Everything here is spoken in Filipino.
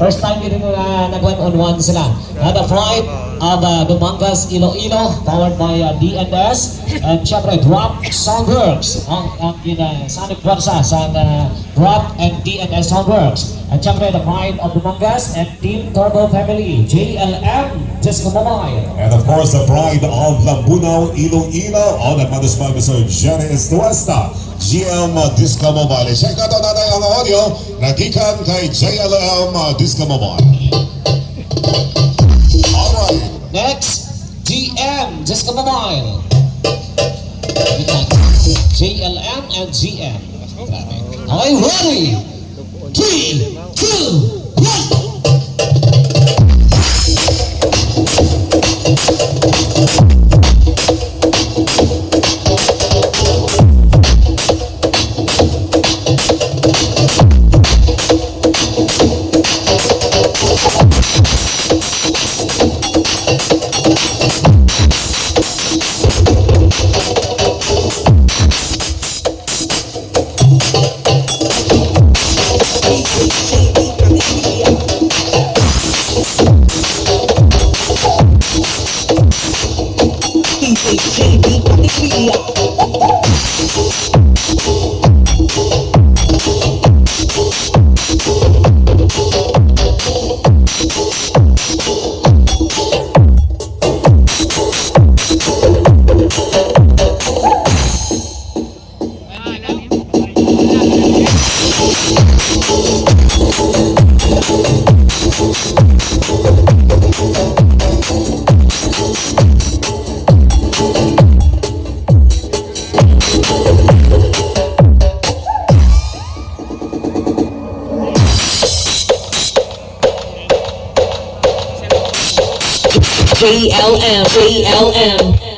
First time din nag-one-on-one sila. The flight of Dumangas Iloilo, powered by DNS. And syempre, Drop Soundworks. Ang Sonic Versa sa Drop and DNS Soundworks. And syempre, the flight of Dumangas and Team Turbo Family, JLM, Disco Mobile. And of course, the pride of Lambunaw, Iloilo, all that managed by Mr. Jenny Estuesta, GM Disco Mobile. Check natin natin ang audio na gikan kay JLM Disco Mobile. Alright. Next, GM Disco Mobile. JLM and GM. Okay, ready? 3, 2, 1. JLM.